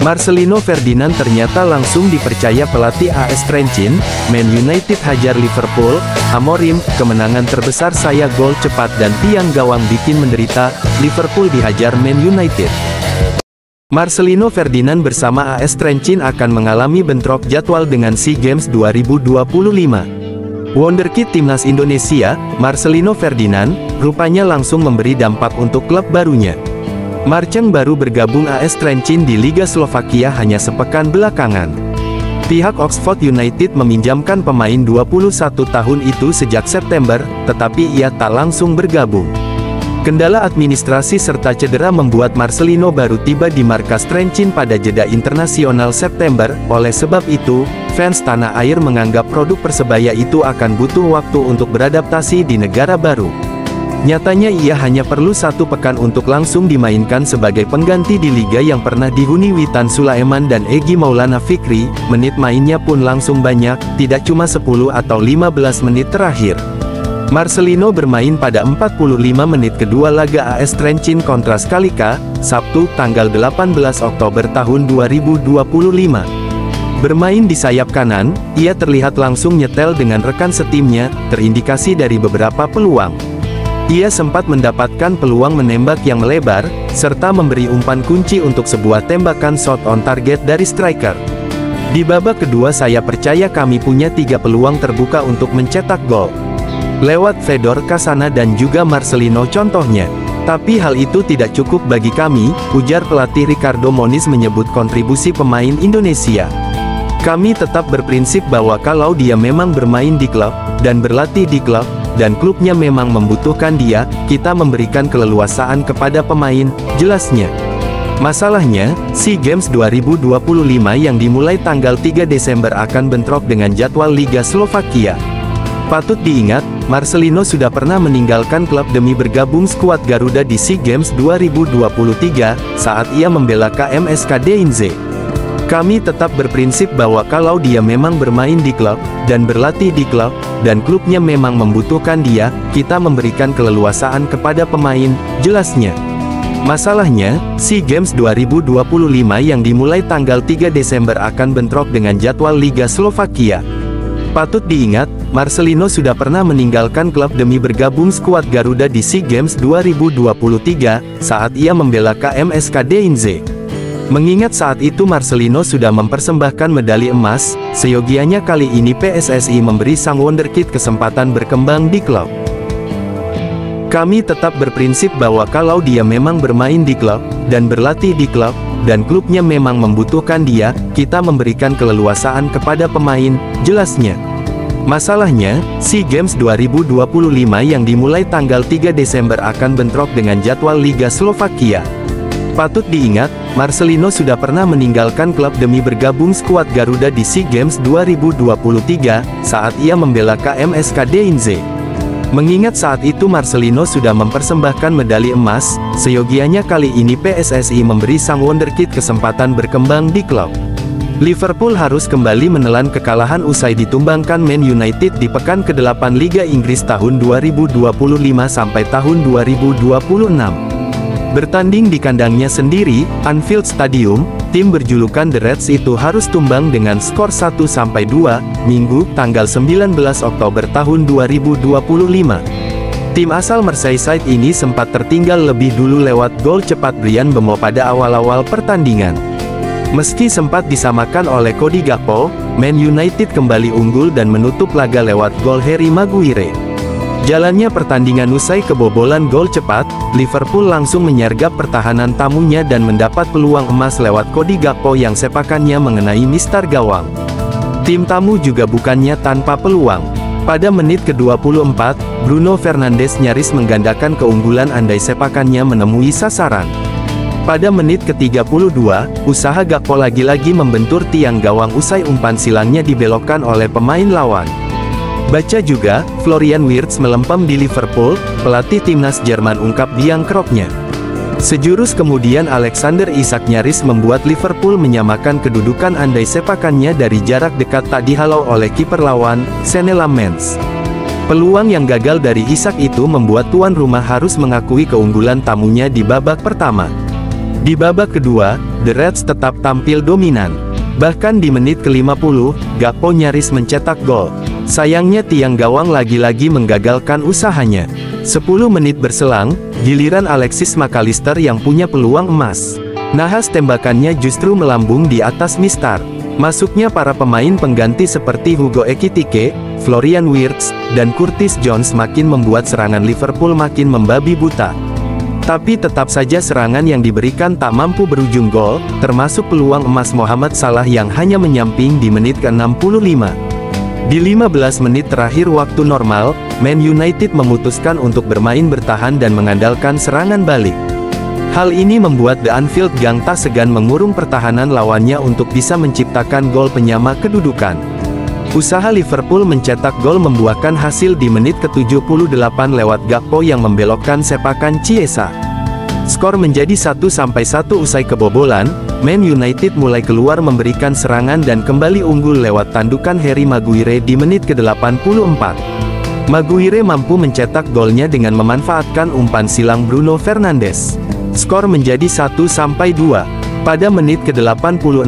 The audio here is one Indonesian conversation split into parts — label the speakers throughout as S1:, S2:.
S1: Marcelino Ferdinand ternyata langsung dipercaya pelatih AS Trencin. Man United hajar Liverpool. Amorim, kemenangan terbesar saya gol cepat dan tiang gawang bikin menderita. Liverpool dihajar Man United. Marcelino Ferdinand bersama AS Trencin akan mengalami bentrok jadwal dengan SEA Games 2025. Wonderkid Timnas Indonesia, Marcelino Ferdinand, rupanya langsung memberi dampak untuk klub barunya. Marceng baru bergabung AS Trencin di Liga Slovakia hanya sepekan belakangan. Pihak Oxford United meminjamkan pemain 21 tahun itu sejak September, tetapi ia tak langsung bergabung. Kendala administrasi serta cedera membuat Marcelino baru tiba di markas Trencin pada jeda internasional September. Oleh sebab itu, fans tanah air menganggap produk Persebaya itu akan butuh waktu untuk beradaptasi di negara baru. Nyatanya ia hanya perlu 1 pekan untuk langsung dimainkan sebagai pengganti di liga yang pernah dihuni Witan Sulaiman dan Egy Maulana Fikri. Menit mainnya pun langsung banyak, tidak cuma 10 atau 15 menit terakhir. Marcelino bermain pada 45 menit kedua laga AS Trencin kontra Schalke, Sabtu, tanggal 18 Oktober tahun 2025. Bermain di sayap kanan, ia terlihat langsung nyetel dengan rekan setimnya, terindikasi dari beberapa peluang. Ia sempat mendapatkan peluang menembak yang melebar, serta memberi umpan kunci untuk sebuah tembakan shot on target dari striker. Di babak kedua saya percaya kami punya 3 peluang terbuka untuk mencetak gol. Lewat Fedor Kasana dan juga Marcelino contohnya. Tapi hal itu tidak cukup bagi kami, ujar pelatih Ricardo Moniz menyebut kontribusi pemain Indonesia. Kami tetap berprinsip bahwa kalau dia memang bermain di klub, dan berlatih di klub, dan klubnya memang membutuhkan dia, kita memberikan keleluasaan kepada pemain, jelasnya. Masalahnya, SEA Games 2025 yang dimulai tanggal 3 Desember akan bentrok dengan jadwal Liga Slovakia. Patut diingat, Marcelino sudah pernah meninggalkan klub demi bergabung skuad Garuda di SEA Games 2023, saat ia membela KMSK Deinze. Kami tetap berprinsip bahwa kalau dia memang bermain di klub, dan berlatih di klub, dan klubnya memang membutuhkan dia, kita memberikan keleluasaan kepada pemain, jelasnya. Masalahnya, SEA Games 2025 yang dimulai tanggal 3 Desember akan bentrok dengan jadwal Liga Slovakia. Patut diingat, Marcelino sudah pernah meninggalkan klub demi bergabung skuad Garuda di SEA Games 2023, saat ia membela KMSK Deinze. Mengingat saat itu Marcelino sudah mempersembahkan medali emas, seyogianya kali ini PSSI memberi sang wonderkid kesempatan berkembang di klub. Kami tetap berprinsip bahwa kalau dia memang bermain di klub, dan berlatih di klub, dan klubnya memang membutuhkan dia, kita memberikan keleluasaan kepada pemain, jelasnya. Masalahnya, SEA Games 2025 yang dimulai tanggal 3 Desember akan bentrok dengan jadwal Liga Slovakia. Patut diingat, Marcelino sudah pernah meninggalkan klub demi bergabung skuad Garuda di SEA Games 2023, saat ia membela KMSK Deinze. Mengingat saat itu Marcelino sudah mempersembahkan medali emas, seyogianya kali ini PSSI memberi sang wonderkid kesempatan berkembang di klub. Liverpool harus kembali menelan kekalahan usai ditumbangkan Man United di pekan ke-8 Liga Inggris tahun 2025 sampai tahun 2026. Bertanding di kandangnya sendiri, Anfield Stadium, tim berjulukan The Reds itu harus tumbang dengan skor 1-2, Minggu, tanggal 19 Oktober tahun 2025. Tim asal Merseyside ini sempat tertinggal lebih dulu lewat gol cepat Bryan Mbeumo pada awal-awal pertandingan. Meski sempat disamakan oleh Cody Gakpo, Man United kembali unggul dan menutup laga lewat gol Harry Maguire. Jalannya pertandingan usai kebobolan gol cepat, Liverpool langsung menyergap pertahanan tamunya dan mendapat peluang emas lewat Cody Gakpo yang sepakannya mengenai mistar gawang. Tim tamu juga bukannya tanpa peluang. Pada menit ke-24, Bruno Fernandes nyaris menggandakan keunggulan andai sepakannya menemui sasaran. Pada menit ke-32, usaha Gakpo lagi-lagi membentur tiang gawang usai umpan silangnya dibelokkan oleh pemain lawan. Baca juga, Florian Wirtz melempem di Liverpool, pelatih timnas Jerman ungkap biang keroknya. Sejurus kemudian Alexander Isak nyaris membuat Liverpool menyamakan kedudukan andai sepakannya dari jarak dekat tak dihalau oleh kiper lawan, Senne Lammens. Peluang yang gagal dari Isak itu membuat tuan rumah harus mengakui keunggulan tamunya di babak pertama. Di babak kedua, The Reds tetap tampil dominan. Bahkan di menit ke-50, Gakpo nyaris mencetak gol. Sayangnya tiang gawang lagi-lagi menggagalkan usahanya. 10 menit berselang, giliran Alexis McAllister yang punya peluang emas. Nahas tembakannya justru melambung di atas mistar. Masuknya para pemain pengganti seperti Hugo Ekitike, Florian Wirtz, dan Curtis Jones makin membuat serangan Liverpool makin membabi buta. Tapi tetap saja serangan yang diberikan tak mampu berujung gol, termasuk peluang emas Mohamed Salah yang hanya menyamping di menit ke-65. Di 15 menit terakhir waktu normal, Man United memutuskan untuk bermain bertahan dan mengandalkan serangan balik. Hal ini membuat The Anfield Gang tak segan mengurung pertahanan lawannya untuk bisa menciptakan gol penyama kedudukan. Usaha Liverpool mencetak gol membuahkan hasil di menit ke-78 lewat Gakpo yang membelokkan sepakan Chiesa. Skor menjadi 1-1 usai kebobolan, Man United mulai keluar memberikan serangan dan kembali unggul lewat tandukan Harry Maguire di menit ke-84. Maguire mampu mencetak golnya dengan memanfaatkan umpan silang Bruno Fernandes. Skor menjadi 1-2. Pada menit ke-86,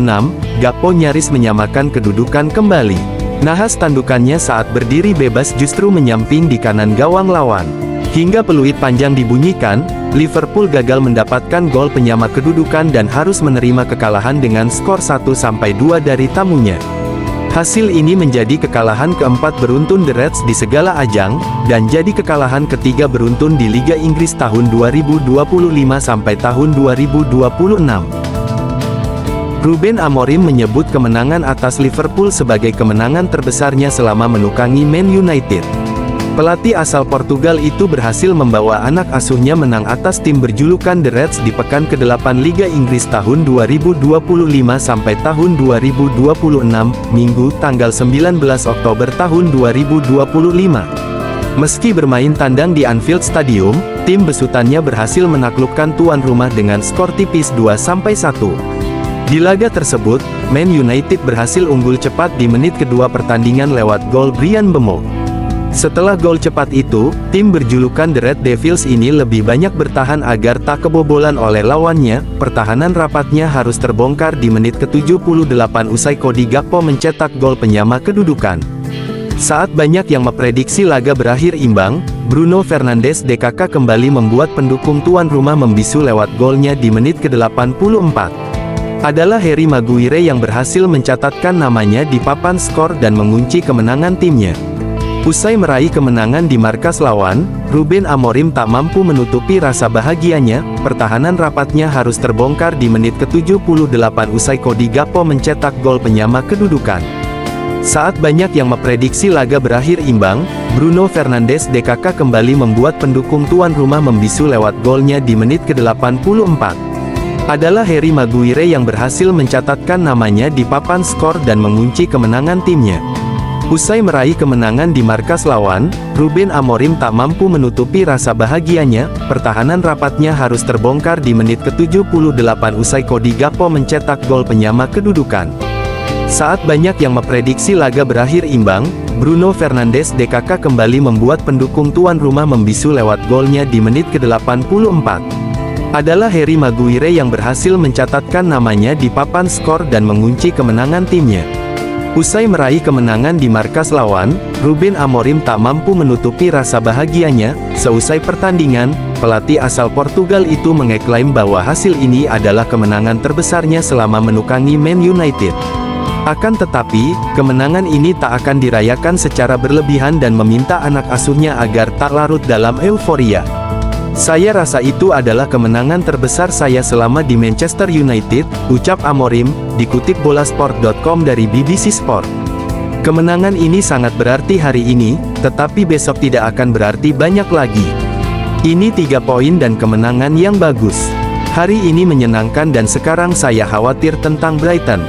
S1: Gakpo nyaris menyamakan kedudukan kembali. Nahas tandukannya saat berdiri bebas justru menyamping di kanan gawang lawan. Hingga peluit panjang dibunyikan, Liverpool gagal mendapatkan gol penyama kedudukan dan harus menerima kekalahan dengan skor 1-2 dari tamunya. Hasil ini menjadi kekalahan keempat beruntun The Reds di segala ajang, dan jadi kekalahan ketiga beruntun di Liga Inggris tahun 2025 sampai tahun 2026. Ruben Amorim menyebut kemenangan atas Liverpool sebagai kemenangan terbesarnya selama menukangi Man United. Pelatih asal Portugal itu berhasil membawa anak asuhnya menang atas tim berjulukan The Reds di pekan ke-8 Liga Inggris tahun 2025 sampai tahun 2026, Minggu tanggal 19 Oktober tahun 2025. Meski bermain tandang di Anfield Stadium, tim besutannya berhasil menaklukkan tuan rumah dengan skor tipis 2-1. Di laga tersebut, Man United berhasil unggul cepat di menit kedua pertandingan lewat gol Bryan Mbeumo. Setelah gol cepat itu, tim berjulukan The Red Devils ini lebih banyak bertahan agar tak kebobolan oleh lawannya. Pertahanan rapatnya harus terbongkar di menit ke-78 usai Cody Gakpo mencetak gol penyama kedudukan. Saat banyak yang memprediksi laga berakhir imbang, Bruno Fernandes DKK kembali membuat pendukung tuan rumah membisu lewat golnya di menit ke-84. Adalah Harry Maguire yang berhasil mencatatkan namanya di papan skor dan mengunci kemenangan timnya. Usai meraih kemenangan di markas lawan, Ruben Amorim tak mampu menutupi rasa bahagianya. Pertahanan rapatnya harus terbongkar di menit ke-78 usai Cody Gakpo mencetak gol penyama kedudukan. Saat banyak yang memprediksi laga berakhir imbang, Bruno Fernandes DKK kembali membuat pendukung tuan rumah membisu lewat golnya di menit ke-84. Adalah Harry Maguire yang berhasil mencatatkan namanya di papan skor dan mengunci kemenangan timnya. Usai meraih kemenangan di markas lawan, Ruben Amorim tak mampu menutupi rasa bahagianya. Pertahanan rapatnya harus terbongkar di menit ke-78 usai Cody Gakpo mencetak gol penyama kedudukan. Saat banyak yang memprediksi laga berakhir imbang, Bruno Fernandes DKK kembali membuat pendukung tuan rumah membisu lewat golnya di menit ke-84. Adalah Harry Maguire yang berhasil mencatatkan namanya di papan skor dan mengunci kemenangan timnya. Usai meraih kemenangan di markas lawan, Ruben Amorim tak mampu menutupi rasa bahagianya. Seusai pertandingan, pelatih asal Portugal itu mengeklaim bahwa hasil ini adalah kemenangan terbesarnya selama menukangi Man United. Akan tetapi, kemenangan ini tak akan dirayakan secara berlebihan dan meminta anak asuhnya agar tak larut dalam euforia. Saya rasa itu adalah kemenangan terbesar saya selama di Manchester United, ucap Amorim, dikutip bolasport.com dari BBC Sport. Kemenangan ini sangat berarti hari ini, tetapi besok tidak akan berarti banyak lagi. Ini 3 poin dan kemenangan yang bagus. Hari ini menyenangkan dan sekarang saya khawatir tentang Brighton.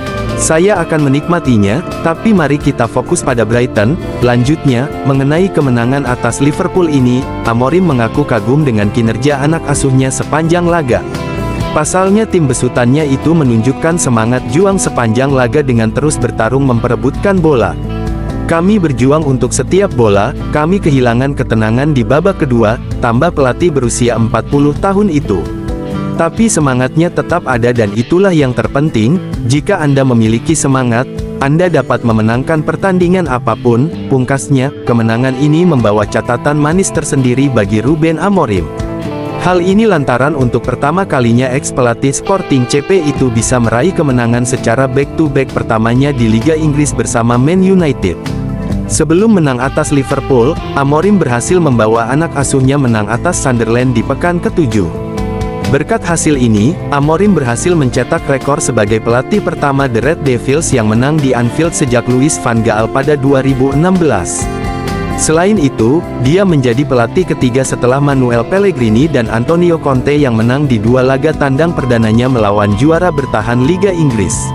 S1: Saya akan menikmatinya, tapi mari kita fokus pada Brighton. Lanjutnya, mengenai kemenangan atas Liverpool ini, Amorim mengaku kagum dengan kinerja anak asuhnya sepanjang laga. Pasalnya tim besutannya itu menunjukkan semangat juang sepanjang laga dengan terus bertarung memperebutkan bola. Kami berjuang untuk setiap bola, kami kehilangan ketenangan di babak kedua, tambah pelatih berusia 40 tahun itu. Tapi semangatnya tetap ada dan itulah yang terpenting. Jika Anda memiliki semangat, Anda dapat memenangkan pertandingan apapun. Pungkasnya, kemenangan ini membawa catatan manis tersendiri bagi Ruben Amorim. Hal ini lantaran untuk pertama kalinya ex-pelatih Sporting CP itu bisa meraih kemenangan secara back-to-back pertamanya di Liga Inggris bersama Man United. Sebelum menang atas Liverpool, Amorim berhasil membawa anak asuhnya menang atas Sunderland di pekan ke-7. Berkat hasil ini, Amorim berhasil mencetak rekor sebagai pelatih pertama The Red Devils yang menang di Anfield sejak Louis van Gaal pada 2016. Selain itu, dia menjadi pelatih ketiga setelah Manuel Pellegrini dan Antonio Conte yang menang di 2 laga tandang perdananya melawan juara bertahan Liga Inggris.